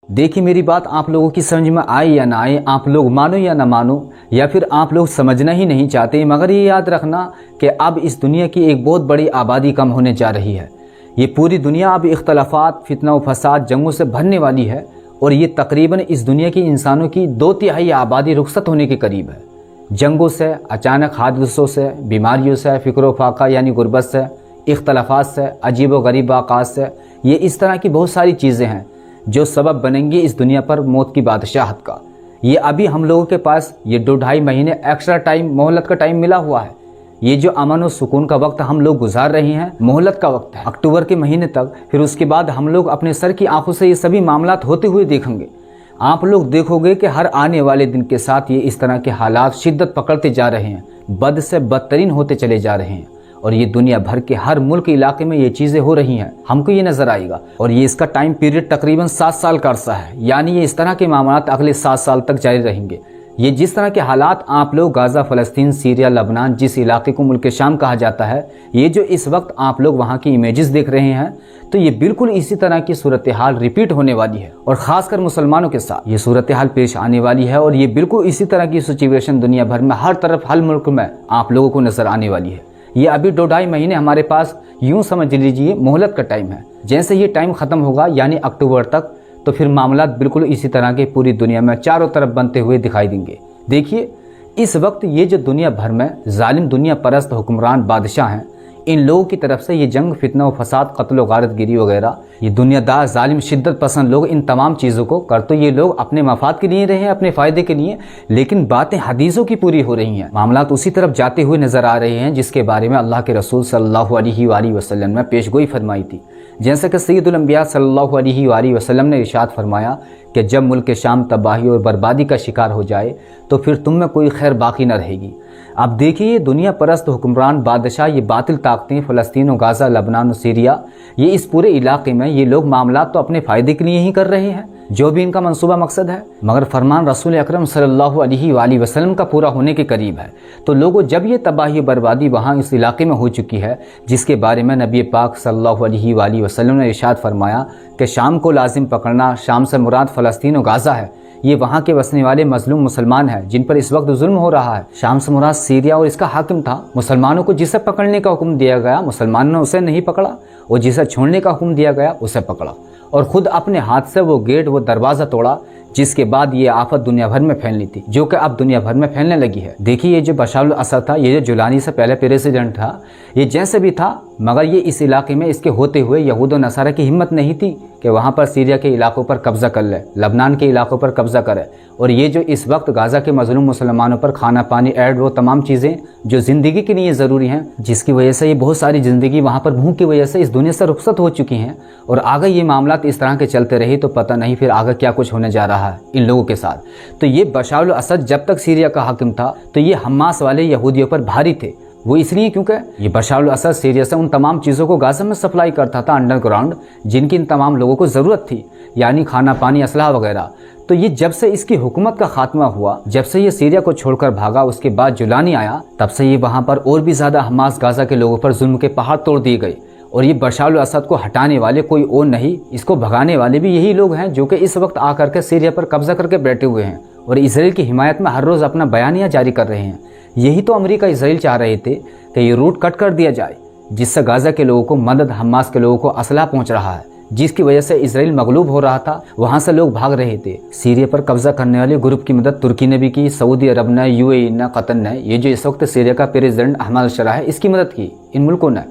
देखिए मेरी बात आप लोगों की समझ में आए या ना आए, आप लोग मानो या ना मानो, या फिर आप लोग समझना ही नहीं चाहते, मगर ये याद रखना कि अब इस दुनिया की एक बहुत बड़ी आबादी कम होने जा रही है। ये पूरी दुनिया अब इख्तलाफात, फितना व फसाद, जंगों से भरने वाली है और ये तकरीबन इस दुनिया की इंसानों की 2/3 आबादी रुखसत होने के करीब है। जंगों से, अचानक हादसों से, बीमारियों से, फ़िक्र फाका यानी गुर्बत से, इख्तलाफात से, अजीब व गरीब वाक़ात से, ये इस तरह की बहुत सारी चीज़ें हैं जो सबब बनेंगी इस दुनिया पर मौत की बादशाहत का। ये अभी हम लोगों के पास ये 2-2.5 महीने एक्स्ट्रा टाइम, मोहलत का टाइम मिला हुआ है। ये जो अमन और सुकून का वक्त हम लोग गुजार रहे हैं, मोहलत का वक्त है अक्टूबर के महीने तक। फिर उसके बाद हम लोग अपने सर की आंखों से ये सभी मामलात होते हुए देखेंगे। आप लोग देखोगे कि हर आने वाले दिन के साथ ये इस तरह के हालात शिद्दत पकड़ते जा रहे हैं, बद से बदतरीन होते चले जा रहे हैं और ये दुनिया भर के हर मुल्क इलाके में ये चीज़ें हो रही हैं। हमको ये नज़र आएगा और ये इसका टाइम पीरियड तकरीबन 7 साल का अर्सा है, यानी ये इस तरह के मामलात अगले 7 साल तक जारी रहेंगे। ये जिस तरह के हालात आप लोग गाज़ा, फ़लस्तीन, सीरिया, लबनान, जिस इलाके को मुल्क शाम कहा जाता है, ये जो इस वक्त आप लोग वहाँ की इमेजेस देख रहे हैं, तो ये बिल्कुल इसी तरह की सूरत हाल रिपीट होने वाली है और ख़ासकर मुसलमानों के साथ ये सूरत हाल पेश आने वाली है। और ये बिल्कुल इसी तरह की सिचुएशन दुनिया भर में हर तरफ, हर मुल्क में आप लोगों को नज़र आने वाली है। ये अभी 2-2.5 महीने हमारे पास यूं समझ लीजिए मोहलत का टाइम है। जैसे ये टाइम ख़त्म होगा यानी अक्टूबर तक, तो फिर मामलात बिल्कुल इसी तरह के पूरी दुनिया में चारों तरफ बनते हुए दिखाई देंगे। देखिए इस वक्त ये जो दुनिया भर में जालिम, दुनिया परस्त हुक्मरान, बादशाह हैं, इन लोगों की तरफ से ये जंग, फितना व फसाद, कत्ल व गारतगिरी वगैरह, ये दुनियादार, जालिम, शिद्दत पसंद लोग इन तमाम चीज़ों को कर तो ये लोग अपने मफाद के लिए रहे हैं, अपने फ़ायदे के लिए, लेकिन बातें हदीसों की पूरी हो रही हैं। मामलात उसी तरफ जाते हुए नज़र आ रहे हैं जिसके बारे में अल्लाह के रसूल सल्लल्लाहु अलैहि वसल्लम ने पेशगोई फरमाई थी। जैसा कि सैयदुल अंबिया सल्लल्लाहु अलैहि वसल्लम ने इरशाद फरमाया कि जब मुल्क शाम तबाही और बर्बादी का शिकार हो जाए तो फिर तुम में कोई खैर बाकी न रहेगी। अब देखिए ये दुनिया परस्त हुक्मरान, बादशाह, ये बातिल ताकतें, फ़लस्तीन, गाज़ा, लबनान और सीरिया, ये इस पूरे इलाके में ये लोग मामलात तो अपने फ़ायदे के लिए ही कर रहे हैं, जो भी इनका मंसूबा मकसद है, मगर फरमान रसूल अकरम सल्लल्लाहु अलैहि वसल्लम का पूरा होने के करीब है। तो लोगों, जब ये तबाही बर्बादी वहाँ इस इलाके में हो चुकी है, जिसके बारे में नबी पाक सल्लल्लाहु अलैहि वसल्लम ने इरशाद फरमाया कि शाम को लाजिम पकड़ना, शाम से मुराद फ़लस्तीन और गाज़ा है, ये वहाँ के बसने वाले मजलूम मुसलमान हैं जिन पर इस वक्त जुल्म हो रहा है। शाम से मुराद सीरिया और इसका हाकिम था। मुसलमानों को जिसे पकड़ने का हुक्म दिया गया, मुसलमानों ने उसे नहीं पकड़ा, और जिसे छोड़ने का हुक्म दिया गया उसे पकड़ा और ख़ुद अपने हाथ से वो गेट, वो दरवाज़ा तोड़ा, जिसके बाद ये आफत दुनिया भर में फैलनी थी, जो कि अब दुनिया भर में फैलने लगी है। देखिए ये जो बशार अल असद था, ये जो जुलानी से पहले प्रेसिडेंट था, ये जैसे भी था, मगर ये इस इलाके में इसके होते हुए यहूद और नसारा की हिम्मत नहीं थी कि वहाँ पर सीरिया के इलाकों पर कब्ज़ा कर ले, लबनान के इलाकों पर कब्ज़ा करे, और ये जो इस वक्त गाज़ा के मजलूम मुसलमानों पर खाना पानी, एड, वो तमाम चीज़ें जो ज़िंदगी के लिए ज़रूरी हैं, जिसकी वजह से ये बहुत सारी ज़िंदगी वहाँ पर भूख की वजह से इस दुनिया से रुखसत हो चुकी हैं। और आगे ये मामलात इस तरह के चलते रही तो पता नहीं फिर आगे क्या कुछ होने जा रहा है इन लोगों के साथ। तो ये बशार अल असद जब तक सीरिया का हाकिम था तो ये हमास वाले यहूदियों पर भारी थे। वो इसलिए क्योंकि ये बशार अल असद सीरिया से उन तमाम चीज़ों को गाज़ा में सप्लाई करता था अंडरग्राउंड, जिनकी इन तमाम लोगों को ज़रूरत थी, यानी खाना पानी, असलहा वगैरह। तो ये जब से इसकी हुकूमत का खात्मा हुआ, जब से ये सीरिया को छोड़कर भागा, उसके बाद जुलानी आया, तब से ये वहाँ पर और भी ज़्यादा हमास, गाज़ा के लोगों पर जुल्म के पहाड़ तोड़ दिए गए। और ये बशार अल असद को हटाने वाले कोई और नहीं, इसको भगाने वाले भी यही लोग हैं जो कि इस वक्त आकर के सीरिया पर कब्जा करके बैठे हुए हैं और इसराइल की हिमायत में हर रोज़ अपना बयानिया जारी कर रहे हैं। यही तो अमेरिका, इसराइल चाह रहे थे कि ये रूट कट कर दिया जाए, जिससे गाज़ा के लोगों को मदद, हमास के लोगों को असलहा पहुँच रहा है, जिसकी वजह से इसराइल मगलूब हो रहा था, वहाँ से लोग भाग रहे थे। सीरिया पर कब्जा करने वाले ग्रुप की मदद तुर्की ने भी की, सऊदी अरब ने, यूएई ने, कतर ने, ये जो इस वक्त सीरिया का प्रेसिडेंट अहमद अल-शरा है, इसकी मदद की इन मुल्कों ने।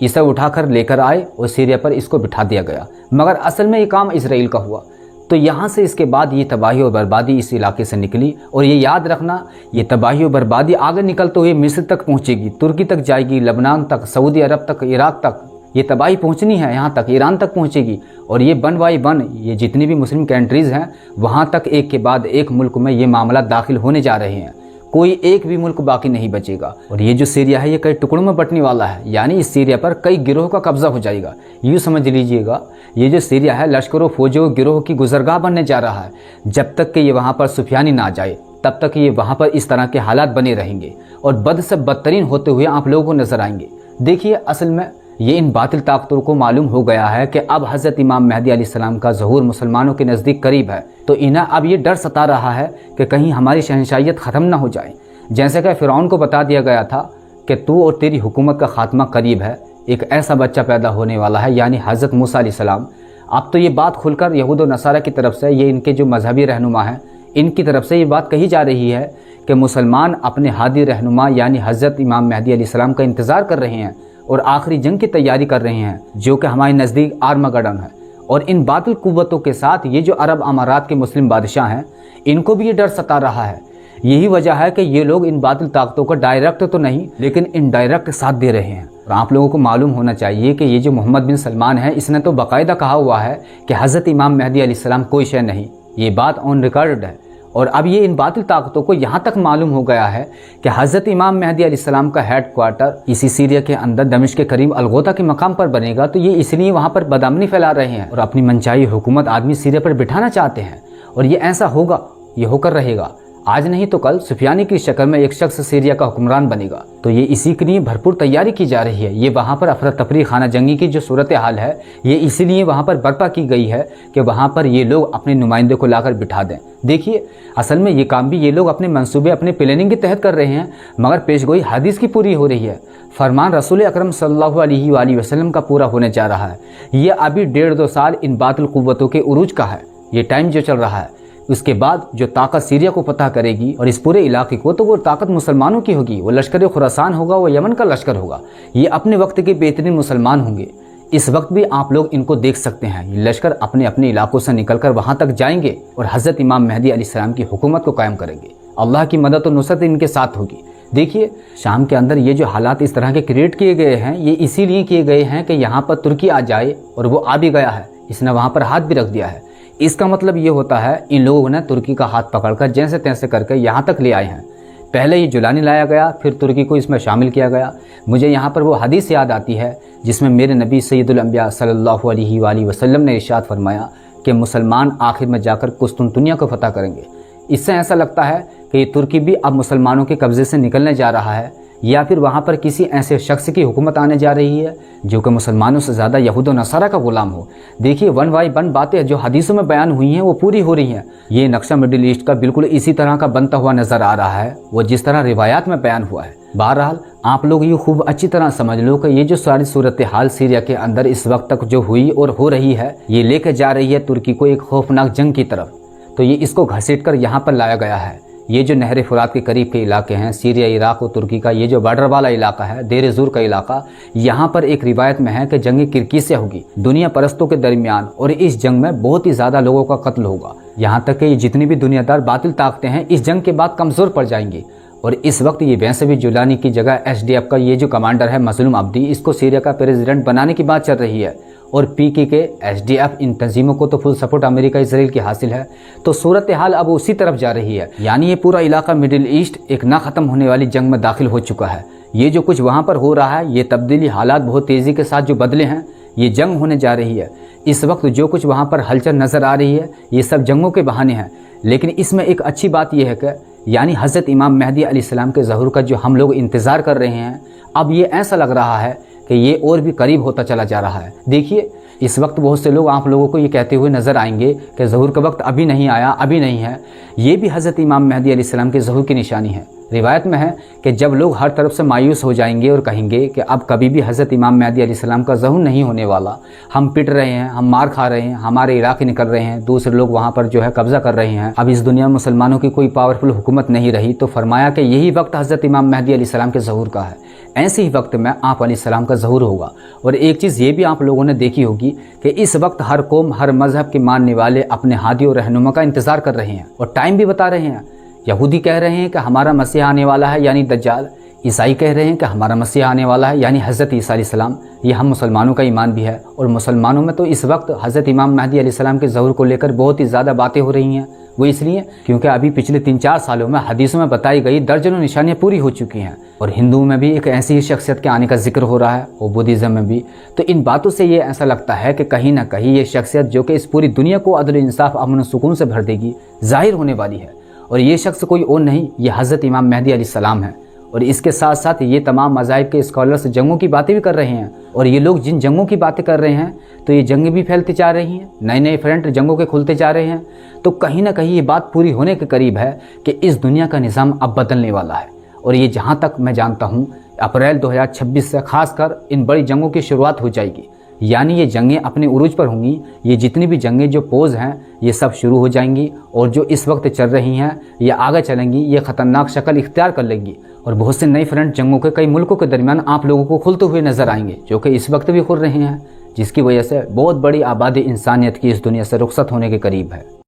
इसे उठाकर लेकर आए और सीरिया पर इसको बिठा दिया गया, मगर असल में ये काम इसराइल का हुआ। तो यहाँ से इसके बाद ये तबाही और बर्बादी इस इलाके से निकली। और ये याद रखना, ये तबाही और बर्बादी आगे निकलते हुए मिस्र तक पहुँचेगी, तुर्की तक जाएगी, लबनान तक, सऊदी अरब तक, इराक तक, ये तबाही पहुँचनी है, यहाँ तक, ईरान तक पहुँचेगी। और ये वन बाई वन ये जितनी भी मुस्लिम कंट्रीज़ हैं, वहाँ तक एक के बाद एक मुल्क में ये मामला दाखिल होने जा रहे हैं। कोई एक भी मुल्क बाकी नहीं बचेगा। और ये जो सीरिया है ये कई टुकड़ों में बंटने वाला है, यानी इस सीरिया पर कई गिरोह का कब्जा हो जाएगा। यूँ समझ लीजिएगा, ये जो सीरिया है लश्करों, फौजों, गिरोह की गुजरगाह बनने जा रहा है। जब तक कि ये वहाँ पर सुफियानी ना जाए तब तक ये वहाँ पर इस तरह के हालात बने रहेंगे और बद से बदतरीन होते हुए आप लोगों को नजर आएंगे। देखिए असल में ये इन बातिल ताकतों को मालूम हो गया है कि अब हज़रत इमाम मेहदी अलैहिस्सलाम का ज़हूर मुसलमानों के नज़दीक करीब है, तो इन्हें अब ये डर सता रहा है कि कहीं हमारी शहंशाहियत ख़त्म ना हो जाए। जैसे कि फ़िरौन को बता दिया गया था कि तू और तेरी हुकूमत का ख़ात्मा करीब है, एक ऐसा बच्चा पैदा होने वाला है, यानी हज़रत मूसा अलैहिस्सलाम। अब तो ये बात खुलकर यहूद और नसारा की तरफ से, ये इनके जो मजहबी रहनुमा हैं, इनकी तरफ से ये बात कही जा रही है कि मुसलमान अपने हादी रहनुमा यानी हज़रत इमाम मेहदी अलैहिस्सलाम का इंतज़ार कर रहे हैं और आखिरी जंग की तैयारी कर रहे हैं, जो कि हमारे नज़दीक आर्मागेडन है। और इन बातिल कुव्वतों के साथ ये जो अरब अमारात के मुस्लिम बादशाह हैं, इनको भी ये डर सता रहा है। यही वजह है कि ये लोग इन बातिल ताकतों का डायरेक्ट तो नहीं लेकिन इनडायरेक्ट साथ दे रहे हैं। और आप लोगों को मालूम होना चाहिए कि ये जो मोहम्मद बिन सलमान है, इसने तो बाकायदा कहा हुआ है कि हज़रत इमाम मेहदी अलैहिस्सलाम कोई शय नहीं। ये बात ऑन रिकॉर्ड है। और अब ये इन बातिल ताकतों को यहाँ तक मालूम हो गया है कि हज़रत इमाम मेहदी अलैहिस्सलाम का हेड क्वार्टर इसी सीरिया के अंदर दमिश्क के करीब अलगोता के मकाम पर बनेगा, तो ये इसलिए वहाँ पर बदअमनी फैला रहे हैं और अपनी मनचाही हुकूमत आदमी सीरिया पर बिठाना चाहते हैं। और ये ऐसा होगा, ये होकर रहेगा। आज नहीं तो कल सुफियानी की शक्ल में एक शख्स सीरिया का हुक्मरान बनेगा। तो ये इसी के लिए भरपूर तैयारी की जा रही है। ये वहाँ पर अफरा तफरी खाना जंगी की जो सूरत हाल है, ये इसीलिए वहाँ पर बर्पा की गई है कि वहाँ पर ये लोग अपने नुमाइंदे को लाकर बिठा दें। देखिए, असल में ये काम भी ये लोग अपने मंसूबे, अपने प्लानिंग के तहत कर रहे हैं, मगर पेशगोई हदीस की पूरी हो रही है। फरमान रसूल अकरम सल्लल्लाहु अलैहि वसल्लम का पूरा होने जा रहा है। ये अभी 1.5-2 साल इन बातिल कुव्वतों के उरूज का है, ये टाइम जो चल रहा है। उसके बाद जो ताकत सीरिया को फतह करेगी और इस पूरे इलाके को, तो वो ताकत मुसलमानों की होगी। वो लश्कर खुरासान होगा, वो यमन का लश्कर होगा। ये अपने वक्त के बेहतरीन मुसलमान होंगे। इस वक्त भी आप लोग इनको देख सकते हैं। ये लश्कर अपने अपने इलाकों से निकलकर वहां तक जाएंगे और हज़रत इमाम मेहदी अलैहिस्सलाम की हुकूमत को कायम करेंगे। अल्लाह की मदद और नुसरत इनके साथ होगी। देखिए, शाम के अंदर ये जो हालात इस तरह के क्रिएट किए गए हैं, ये इसीलिए किए गए हैं कि यहाँ पर तुर्की आ जाए, और वो आ भी गया है। इसने वहाँ पर हाथ भी रख दिया है। इसका मतलब ये होता है इन लोगों ने तुर्की का हाथ पकड़कर जैसे तैसे करके यहाँ तक ले आए हैं। पहले ये जुलानी लाया गया, फिर तुर्की को इसमें शामिल किया गया। मुझे यहाँ पर वो हदीस याद आती है जिसमें मेरे नबी सैयदुल अंबिया सल्लल्लाहु अलैहि वसल्लम ने इरशाद फरमाया कि मुसलमान आखिर में जाकर कुस्तुनतुनिया को फतह करेंगे। इससे ऐसा लगता है कि ये तुर्की भी अब मुसलमानों के कब्जे से निकलने जा रहा है, या फिर वहाँ पर किसी ऐसे शख्स की हुकूमत आने जा रही है जो कि मुसलमानों से ज़्यादा यहूद और नसारा का गुलाम हो। देखिए, 1 बाय 1 बातें जो हदीसों में बयान हुई हैं वो पूरी हो रही हैं। ये नक्शा मिडिल ईस्ट का बिल्कुल इसी तरह का बनता हुआ नज़र आ रहा है, वो जिस तरह रिवायात में बयान हुआ है। बहरहाल आप लोग ये खूब अच्छी तरह समझ लो कि ये जो सारी सूरत हाल सीरिया के अंदर इस वक्त तक जो हुई और हो रही है, ये लेके जा रही है तुर्की को एक खौफनाक जंग की तरफ। तो ये इसको घसीट कर यहाँ पर लाया गया है। ये जो नहर फुरात के करीब के इलाके हैं, सीरिया, इराक और तुर्की का ये जो बॉर्डर वाला इलाका है, देर ज़ूर का इलाका, यहाँ पर एक रिवायत में है कि जंग किरकिसिया होगी दुनिया परस्तों के दरमियान, और इस जंग में बहुत ही ज़्यादा लोगों का कत्ल होगा। यहाँ तक कि ये जितनी भी दुनियादार बातिल ताकतें हैं इस जंग के बाद कमज़ोर पड़ जाएंगी। और इस वक्त ये वैसे भी जुलानी की जगह SDF का ये जो कमांडर है मजलूम अब्दी, इसको सीरिया का प्रेसिडेंट बनाने की बात चल रही है। और PKK, SDF, इन तंजीमों को तो फुल सपोर्ट अमेरिका इसराइल की हासिल है। तो सूरत हाल अब उसी तरफ जा रही है, यानी ये पूरा इलाका मिडिल ईस्ट एक ना ख़त्म होने वाली जंग में दाखिल हो चुका है। ये जो कुछ वहाँ पर हो रहा है, ये तब्दीली हालात बहुत तेज़ी के साथ जो बदले हैं, ये जंग होने जा रही है। इस वक्त जो कुछ वहाँ पर हलचल नज़र आ रही है, ये सब जंगों के बहाने हैं। लेकिन इसमें एक अच्छी बात यह है कि यानी हज़रत इमाम मेहदी अलैहिस्सलाम के ज़हूर का जो हम लोग इंतज़ार कर रहे हैं, अब ये ऐसा लग रहा है कि ये और भी करीब होता चला जा रहा है। देखिए, इस वक्त बहुत से लोग आप लोगों को ये कहते हुए नज़र आएंगे कि ज़हूर का वक्त अभी नहीं आया, अभी नहीं है। ये भी हज़रत इमाम मेहदी अलैहिस्सलाम के ज़हूर की निशानी है। रिवायत में है कि जब लोग हर तरफ से मायूस हो जाएंगे और कहेंगे कि अब कभी भी हज़रत इमाम मेहदी अलैहिस्सलाम का ज़हूर नहीं होने वाला, हम पिट रहे हैं, हम मार खा रहे हैं, हमारे इलाके निकल रहे हैं, दूसरे लोग वहाँ पर जो है कब्ज़ा कर रहे हैं, अब इस दुनिया में मुसलमानों की कोई पावरफुल हुकूमत नहीं रही, तो फरमाया कि यही वक्त हज़रत इमाम मेहदी अलैहिस्सलाम के ज़हूर का है। ऐसे ही वक्त में आप अलैहिस्सलाम का ज़हूर होगा। और एक चीज़ ये भी आप लोगों ने देखी होगी कि इस वक्त हर कौम, हर मज़हब के मानने वाले अपने हादी और रहनुमा का इंतज़ार कर रहे हैं और टाइम भी बता रहे हैं। यहूदी कह रहे हैं कि हमारा मसीह आने वाला है, यानी दज्जाल। ईसाई कह रहे हैं कि हमारा मसीह आने वाला है, यानी हज़रत ईसा अलैहिस्सलाम। ये हम मुसलमानों का ईमान भी है। और मुसलमानों में तो इस वक्त हज़रत इमाम मेहदी अलैहिस्सलाम के ज़हूर को लेकर बहुत ही ज़्यादा बातें हो रही हैं। वो इसलिए क्योंकि अभी पिछले 3-4 सालों में हदीसों में बताई गई दर्जनों निशानियाँ पूरी हो चुकी हैं। और हिंदुओं में भी एक ऐसी ही शख्सियत के आने का जिक्र हो रहा है, और बुद्धिज़्म में भी। तो इन बातों से ये ऐसा लगता है कि कहीं ना कहीं ये शख्सियत जो कि इस पूरी दुनिया को अदल इंसाफ, अमन सुकून से भर देगी, ज़ाहिर होने वाली है। और ये शख्स कोई और नहीं, ये हज़रत इमाम मेहदी अलैहिस्सलाम है। और इसके साथ साथ ये तमाम मज़ाहिब के स्कॉलर्स जंगों की बातें भी कर रहे हैं। और ये लोग जिन जंगों की बातें कर रहे हैं तो ये जंगें भी फैलती जा रही हैं, नए नए फ्रंट जंगों के खुलते जा रहे हैं। तो कहीं ना कहीं ये बात पूरी होने के करीब है कि इस दुनिया का निज़ाम अब बदलने वाला है। और ये जहाँ तक मैं जानता हूँ अप्रैल 2026 से खासकर इन बड़ी जंगों की शुरुआत हो जाएगी। यानी ये जंगें अपने उरूज पर होंगी। ये जितनी भी जंगें जो पोज हैं ये सब शुरू हो जाएंगी और जो इस वक्त चल रही हैं ये आगे चलेंगी, ये ख़तरनाक शक्ल इख्तियार कर लेंगी और बहुत से नई फ्रंट जंगों के कई मुल्कों के दरमियान आप लोगों को खुलते हुए नजर आएंगे, जो कि इस वक्त भी खुल रहे हैं, जिसकी वजह से बहुत बड़ी आबादी इंसानियत की इस दुनिया से रुखसत होने के करीब है।